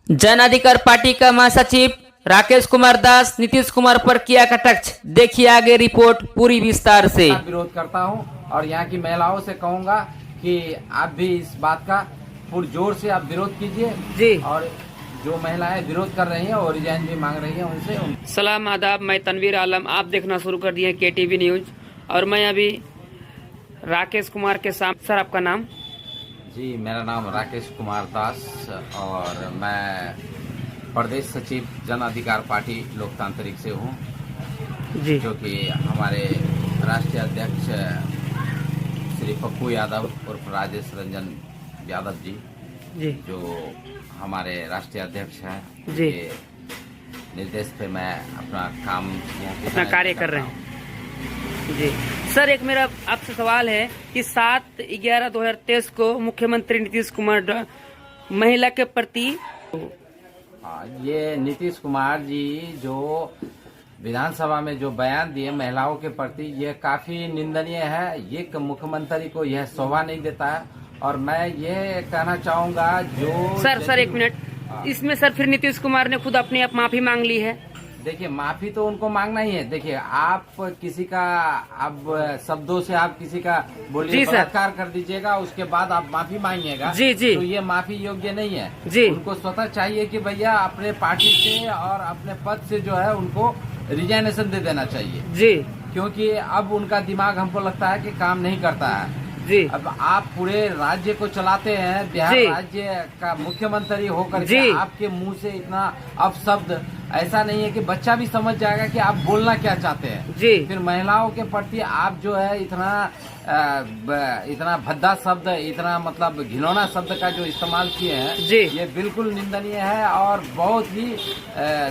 जन अधिकार पार्टी का महासचिव राकेश कुमार दास नीतीश कुमार पर किया कटाक्ष। देखिए आगे रिपोर्ट पूरी विस्तार से। विरोध करता हूं और यहां की महिलाओं से कहूंगा कि आप भी इस बात का पुरजोर से आप विरोध कीजिए जी। और जो महिलाएं विरोध कर रही हैं और रिजाइन भी मांग रही हैं उनसे सलाम आदाब, मैं तनवीर आलम। आप देखना शुरू कर दिए KTV न्यूज और मैं अभी राकेश कुमार के साथ। सर आपका नाम? जी, मेरा नाम राकेश कुमार दास और मैं प्रदेश सचिव जन अधिकार पार्टी लोकतांत्रिक से हूँ जी, जो कि हमारे राष्ट्रीय अध्यक्ष श्री पप्पू यादव उर्फ राजेश रंजन यादव जी जो हमारे राष्ट्रीय अध्यक्ष हैं जी, के निर्देश पे मैं अपना काम अपना कार्य कर रहे हैं जी। सर एक मेरा आपसे सवाल है कि 7/11/2023 को मुख्यमंत्री नीतीश कुमार महिला के प्रति ये नीतीश कुमार जी जो विधानसभा में जो बयान दिए महिलाओं के प्रति ये काफी निंदनीय है। ये मुख्यमंत्री को यह शोभा नहीं देता है और मैं ये कहना चाहूंगा जो सर एक मिनट, इसमें सर फिर नीतीश कुमार ने खुद अपने आप माफी मांग ली है। देखिए माफी तो उनको मांगना ही है। देखिए आप किसी का अब शब्दों से आप किसी का बोलिए बलात्कार कर दीजिएगा उसके बाद आप माफी मांगिएगा जी जी, तो ये माफी योग्य नहीं है जी। उनको स्वतः चाहिए कि भैया अपने पार्टी से और अपने पद से जो है उनको रिजाइनेशन दे देना चाहिए जी, क्योंकि अब उनका दिमाग हमको लगता है कि काम नहीं करता है जी। अब आप पूरे राज्य को चलाते हैं, बिहार राज्य का मुख्यमंत्री होकर के आपके मुंह से इतना अपशब्द, ऐसा नहीं है कि बच्चा भी समझ जाएगा कि आप बोलना क्या चाहते हैं जी। फिर महिलाओं के प्रति आप जो है इतना भद्दा शब्द, इतना मतलब घिनौना शब्द का जो इस्तेमाल किए हैं ये बिल्कुल निंदनीय है और बहुत ही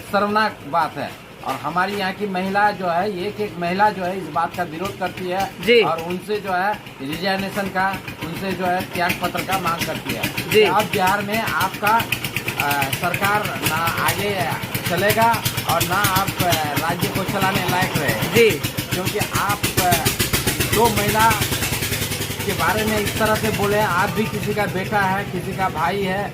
शर्मनाक बात है। और हमारी यहाँ की महिला जो है एक महिला जो है इस बात का विरोध करती है जी। और उनसे जो है रिजाइनेशन का, उनसे जो है त्याग पत्र का मांग करती है जी। अब बिहार में आपका सरकार ना आगे चलेगा और ना आप राज्य को चलाने लायक रहे जी, क्योंकि आप दो महिला के बारे में इस तरह से बोले। आप भी किसी का बेटा है, किसी का भाई है,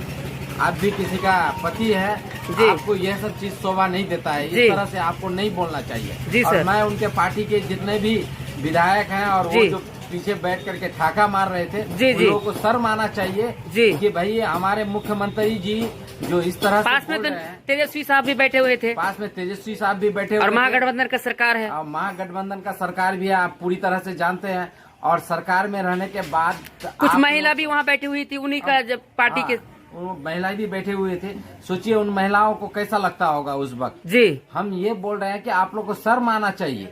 आप भी किसी का पति है, आपको यह सब चीज शोभा नहीं देता है। इस तरह से आपको नहीं बोलना चाहिए और मैं उनके पार्टी के जितने भी विधायक हैं और वो जो पीछे बैठ करके ठाका मार रहे थे उन लोगों को शर्म आना चाहिए कि भाई हमारे मुख्यमंत्री जी जो इस तरह पास में तेजस्वी साहब भी बैठे हुए थे, पास में तेजस्वी साहब भी बैठे हुए और महागठबंधन का सरकार है, और महागठबंधन का सरकार भी है, आप पूरी तरह से जानते हैं। और सरकार में रहने के बाद कुछ महिला भी वहाँ बैठी हुई थी, उन्हीं का जब पार्टी के महिलाएं भी बैठे हुए थे। सोचिए उन महिलाओं को कैसा लगता होगा उस वक्त जी। हम ये बोल रहे हैं कि आप लोग को शर्म आना चाहिए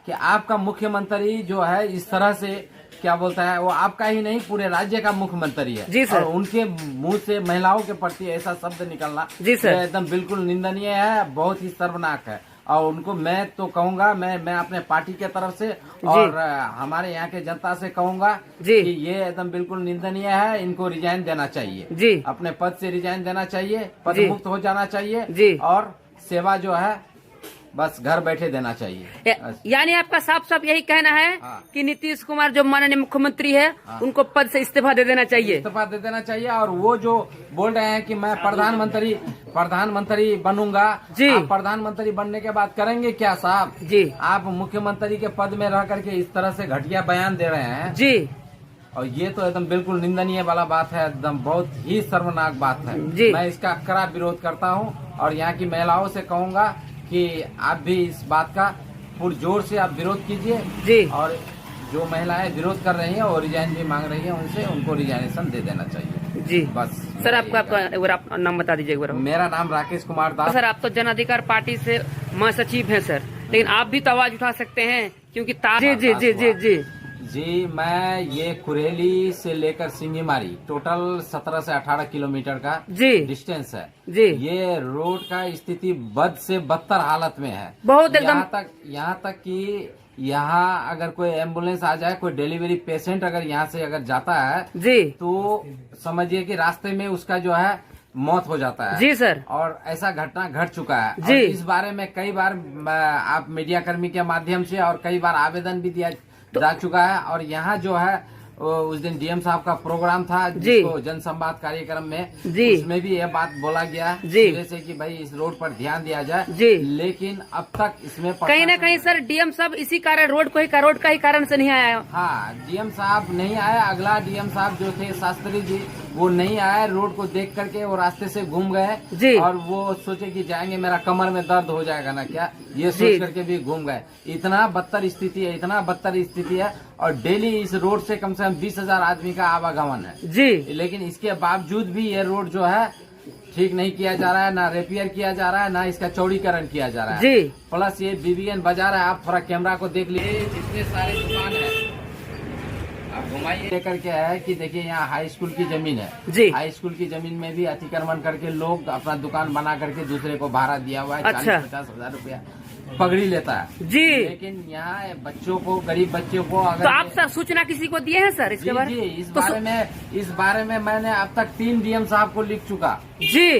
कि आपका मुख्यमंत्री जो है इस तरह से क्या बोलता है, वो आपका ही नहीं पूरे राज्य का मुख्यमंत्री है जी सर। और उनके मुंह से महिलाओं के प्रति ऐसा शब्द निकलना जी सर एकदम बिल्कुल निंदनीय है, बहुत ही शर्मनाक है। और उनको मैं तो कहूंगा, मैं अपने पार्टी के तरफ से और हमारे यहाँ के जनता से कहूंगा कि ये एकदम बिल्कुल निंदनीय है। इनको रिजाइन देना चाहिए जी, अपने पद से रिजाइन देना चाहिए, पद मुक्त हो जाना चाहिए जी। और सेवा जो है बस घर बैठे देना चाहिए। यानी आपका साफ साफ यही कहना है कि नीतीश कुमार जो माननीय मुख्यमंत्री है उनको पद से इस्तीफा दे देना चाहिए, इस्तीफा दे देना चाहिए। और वो जो बोल रहे हैं कि मैं प्रधानमंत्री बनूंगा जी, आप प्रधानमंत्री बनने के बाद करेंगे क्या साहब जी? आप मुख्यमंत्री के पद में रह करके इस तरह से घटिया बयान दे रहे हैं जी, और ये तो एकदम बिल्कुल निंदनीय वाला बात है, एकदम बहुत ही शर्मनाक बात है जी। मैं इसका कड़ा विरोध करता हूँ और यहाँ की महिलाओं से कहूँगा कि आप भी इस बात का पुरजोर से आप विरोध कीजिए जी। और जो महिलाएं विरोध कर रही हैं और रिजाइन भी मांग रही हैं उनसे उनको रिजाइनेशन दे देना चाहिए जी। बस सर आपका नाम बता दीजिए एक बार। मेरा नाम राकेश कुमार दास। सर आप तो जन अधिकार पार्टी से महासचिव हैं सर, लेकिन आप भी तो आवाज उठा सकते हैं क्योंकि जी जी जी जी जी जी। मैं ये कुरेली से लेकर सिंगीमारी टोटल 17 से 18 किलोमीटर का जी डिस्टेंस है जी। ये रोड का स्थिति बद से बदतर हालत में है बहुत, यहाँ तक कि यहाँ अगर कोई एम्बुलेंस आ जाए, कोई डिलीवरी पेशेंट अगर यहाँ से अगर जाता है जी तो समझिए कि रास्ते में उसका जो है मौत हो जाता है जी सर। और ऐसा घटना घट चुका है जी। और इस बारे में कई बार आप मीडिया कर्मी के माध्यम से और कई बार आवेदन भी दिया जा चुका है। और यहाँ जो है उस दिन डीएम साहब का प्रोग्राम था, जिसको जन संवाद कार्यक्रम में उसमें भी यह बात बोला गया जैसे कि भाई इस रोड पर ध्यान दिया जाए, लेकिन अब तक इसमें कहीं न कहीं सर डीएम साहब इसी कारण रोड का ही कारण से नहीं आया। हाँ, डीएम साहब नहीं आया। अगला डीएम साहब जो थे शास्त्री जी, वो नहीं आए। रोड को देख करके वो रास्ते से घूम गए और वो सोचे कि जाएंगे मेरा कमर में दर्द हो जाएगा ना क्या, ये सोच करके भी घूम गए। इतना बदतर स्थिति है, इतना बदतर स्थिति है। और डेली इस रोड से कम 20,000 आदमी का आवागमन है जी। लेकिन इसके बावजूद भी ये रोड जो है ठीक नहीं किया जा रहा है, ना रिपेयर किया जा रहा है, ना इसका चौड़ीकरण किया जा रहा है जी। प्लस ये बीबीएन बाजार है, आप थोड़ा कैमरा को देख लीजिए, जितने सारे दुकान है आप घुमाइए। लेकर के है कि देखिए यहाँ हाई स्कूल की जमीन है जी। हाई स्कूल की जमीन में भी अतिक्रमण करके लोग अपना दुकान बना करके दूसरे को भाड़ा दिया हुआ है। 40-50 हजार रुपया पगड़ी लेता है जी। लेकिन यहाँ बच्चों को, गरीब बच्चों को अगर तो आप सर सूचना किसी को दिए हैं सर इसके बारे में? इस बारे में मैंने अब तक 3 डीएम साहब को लिख चुका जी।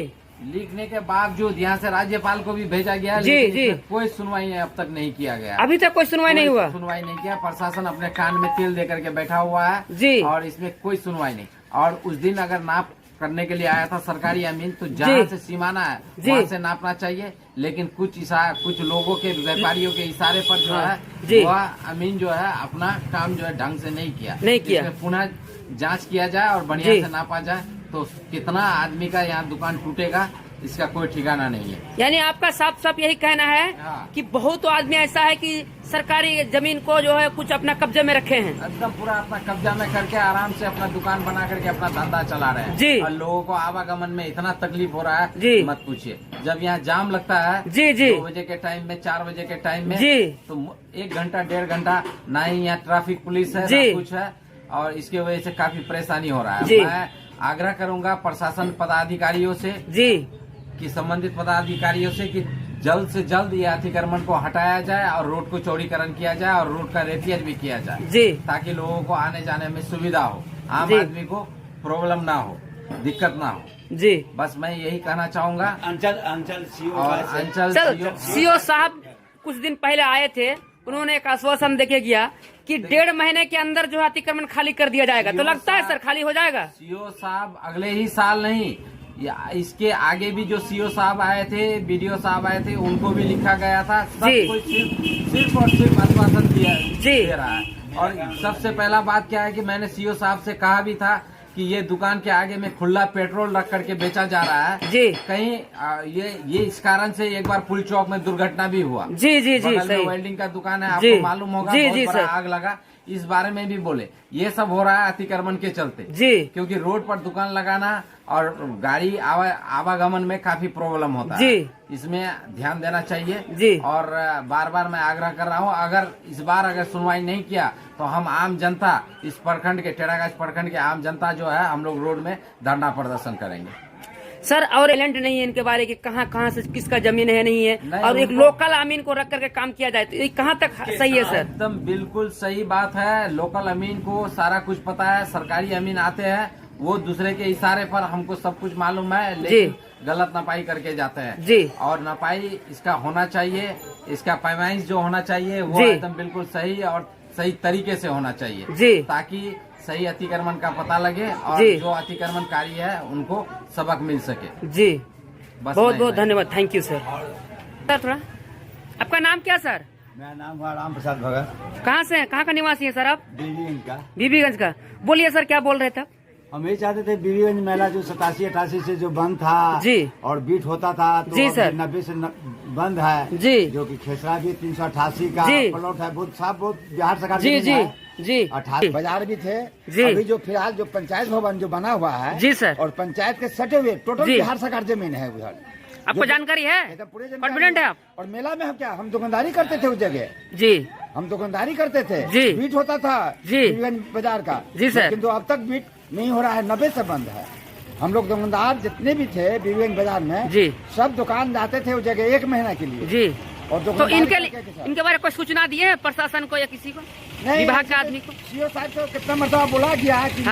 लिखने के बावजूद यहाँ से राज्यपाल को भी भेजा गया, लेकिन कोई सुनवाई अब तक नहीं किया गया। अभी तक कोई सुनवाई नहीं हुआ, सुनवाई नहीं किया। प्रशासन अपने कान में तेल दे करके बैठा हुआ है जी, और इसमें कोई सुनवाई नहीं। और उस दिन अगर नाप करने के लिए आया था सरकारी अमीन, तो जहाँ से सीमाना है वहाँ से नापना चाहिए, लेकिन कुछ लोगों के, व्यापारियों के इशारे पर जो है वह अमीन जो है अपना काम जो है ढंग से नहीं किया। पुनः जांच किया जाए और बढ़िया से नापा जाए, तो कितना आदमी का यहाँ दुकान टूटेगा इसका कोई ठिकाना नहीं है। यानी आपका साफ साफ यही कहना है कि बहुत आदमी ऐसा है कि सरकारी जमीन को जो है कुछ अपना कब्जे में रखे हैं, एकदम पूरा अपना कब्जा में करके आराम से अपना दुकान बना करके अपना धंधा चला रहे हैं जी। और लोगों को आवागमन में इतना तकलीफ हो रहा है जी, मत पूछिए। जब यहाँ जाम लगता है जी 2 बजे के टाइम में, 4 बजे के टाइम में जी, तो 1 घंटा 1.5 घंटा ना ही यहाँ ट्रैफिक पुलिस है ना कुछ है, और इसकी वजह से काफी परेशानी हो रहा है। मैं आग्रह करूंगा प्रशासन पदाधिकारियों से जी, कि संबंधित पदाधिकारियों से कि जल्द से जल्द ये अतिक्रमण को हटाया जाए और रोड को चौड़ीकरण किया जाए और रोड का रिपेयर भी किया जाए जी, ताकि लोगों को आने जाने में सुविधा हो, आम आदमी को प्रॉब्लम ना हो, दिक्कत ना हो जी। बस मैं यही कहना चाहूंगा। अंचल सीओ साहब कुछ दिन पहले आए थे, उन्होंने एक आश्वासन देके गया कि 1.5 महीने के अंदर जो है अतिक्रमण खाली कर दिया जाएगा। तो लगता है सर खाली हो जाएगा? सीओ साहब अगले ही साल नहीं, इसके आगे भी जो सीओ साहब आए थे, बीडीओ साहब आए थे, उनको भी लिखा गया था। सब कोई सिर्फ और सिर्फ आश्वासन दे रहा है। और सबसे पहला बात क्या है कि मैंने सीओ साहब से कहा भी था कि ये दुकान के आगे में खुला पेट्रोल रख करके बेचा जा रहा है जी। कहीं ये इस कारण से एक बार पुल चौक में दुर्घटना भी हुआ जी जी जी। वेल्डिंग का दुकान है, आपको मालूम होगा, बहुत बड़ा आग लगा, इस बारे में भी बोले। ये सब हो रहा है अतिक्रमण के चलते जी, क्योंकि रोड पर दुकान लगाना और गाड़ी आवागमन में काफी प्रॉब्लम होता है जी। इसमें ध्यान देना चाहिए जी। और बार बार मैं आग्रह कर रहा हूँ, अगर इस बार अगर सुनवाई नहीं किया तो हम आम जनता, इस प्रखंड के, टेढ़ागाछ प्रखंड के आम जनता जो है, हम लोग रोड में धरना प्रदर्शन करेंगे सर। और एलेंट नहीं है इनके बारे की, कहाँ से किसका जमीन है नहीं है, नहीं, और एक लोकल अमीन को रख करके काम किया जाए, तो ये कहाँ तक सही है सर? एकदम बिल्कुल सही बात है। लोकल अमीन को सारा कुछ पता है, सरकारी अमीन आते हैं, वो दूसरे के इशारे पर हमको सब कुछ मालूम है, लेकिन गलत नपाई करके जाते हैं जी। और नपाई इसका होना चाहिए, इसका पैमाइश जो होना चाहिए वो एकदम बिल्कुल सही और सही तरीके से होना चाहिए जी, ताकि सही अतिक्रमण का पता लगे और जो अतिक्रमणकारी है उनको सबक मिल सके जी। बहुत बहुत धन्यवाद, थैंक यू सर। थोड़ा आपका नाम क्या सर? मेरा नाम है राम प्रसाद भगत। कहाँ से हैं, कहाँ का निवासी है सर आप? बीबीगंज का। बोलिए सर, क्या बोल रहे थे? हम ये चाहते थे बीबीगंज मेला जो 87-88 से जो बंद था जी, और बीट होता था, तो जी सर 90 से बंद है जी, जो कि खेसरा भी 388 का प्लॉट है, बहुत साफ, बहुत बिहार सरकार जी जी जी। 18 बाजार भी थे जी। अभी जो फिलहाल जो पंचायत भवन जो बना हुआ है जी सर, और पंचायत के सटे हुए टोटल बिहार सरकार जमीन है उधर। आपको जानकारी है? पूरे कॉन्फिडेंट है आप? और मेला में हम क्या, हम दुकानदारी करते थे उस जगह जी, हम दुकानदारी करते थे जी, बीट होता था जी बाजार का जी सर, किंतु अब तक बीट नहीं हो रहा है, 90 से बंद है। हम लोग दुकानदार जितने भी थे बीबीगंज बाजार में जी, सब दुकान जाते थे उस जगह 1 महीना के लिए जी। और तो इनके बारे में कोई सूचना दिए है प्रशासन को या किसी को, विभाग के आदमी को? सीओ साहब को कितना मरतबा बोला गया है कि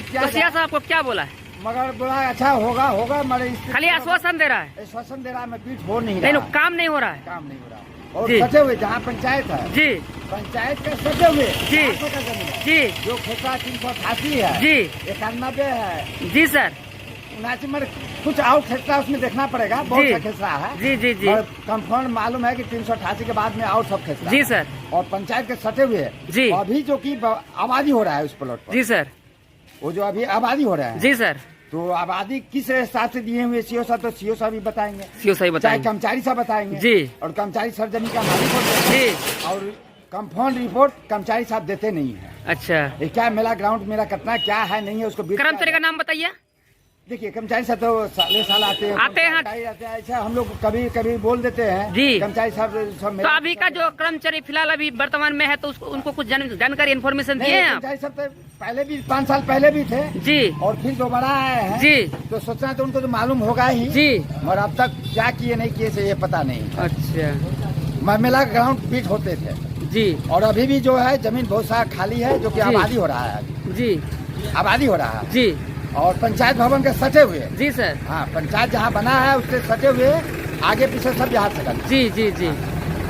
सीओ साहब को क्या बोला है? मगर बोला अच्छा होगा, मगर खाली आश्वासन दे रहा है, आश्वासन दे रहा है, बीट हो नहीं रहा, काम नहीं हो रहा है, काम नहीं हो रहा है। और जी। सटे हुए जहाँ पंचायत है जी पंचायत के सटे हुए जी। 800 का जमीन है। जी जो खेसरा 388 है जी 91 है जी सर 79 में कुछ और खेसरा उसमें देखना पड़ेगा बहुत जी। सा खेसरा है जी जी जी और कंफर्म मालूम है कि 388 के बाद में और सब खेसरा जी है। सर और पंचायत के सटे हुए जी। है अभी जो की आबादी हो रहा है उस प्लॉट पर जी सर वो जो अभी आबादी हो रहा है जी सर तो आबादी किस हिसाब से दिए हुए सीओ साहब तो सीओ साहब भी बताएंगे सीओ सही चाहे बताएंगे कर्मचारी साहब बताएंगे जी। और कर्मचारी सर जमीन का मालिक होते हैं जी और कंफर्म रिपोर्ट कर्मचारी साहब देते नहीं है अच्छा ये क्या मेरा ग्राउंड मेरा कितना क्या है नहीं है उसको बीट कर्मचारी का किया नाम बताइए जाए। देखिए कर्मचारी साहब तो साले साल आते हैं आते हैं। ऐसा हम लोग कभी कभी बोल देते हैं जी। कर्मचारी साहब सब तो अभी का जो कर्मचारी फिलहाल अभी वर्तमान में है तो उसको उनको कुछ जानकारी इन्फॉर्मेशन नहीं, दिए हैं आप? कर्मचारी साहब तो पहले भी 5 साल पहले भी थे जी और फिर दोबारा आए हैं जी तो सोचना तो उनको तो मालूम होगा ही जी और अब तक क्या किए नहीं किए से ये पता नहीं अच्छा मेला ग्राउंड बीट होते थे जी और अभी भी जो है जमीन बहुत सारा खाली है जो कि जी। आबादी हो रहा है अभी जी आबादी हो रहा है जी और पंचायत भवन के सटे हुए हैं। जी सर हाँ पंचायत जहाँ बना है उससे सटे हुए आगे पीछे सब यहाँ से करना। जी जी जी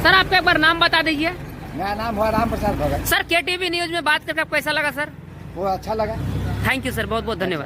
सर आपका एक बार नाम बता दीजिए मेरा नाम हुआ राम प्रसाद भगत सर KTV न्यूज में बात करके आपको कैसा लगा सर वो अच्छा लगा थैंक यू सर बहुत बहुत धन्यवाद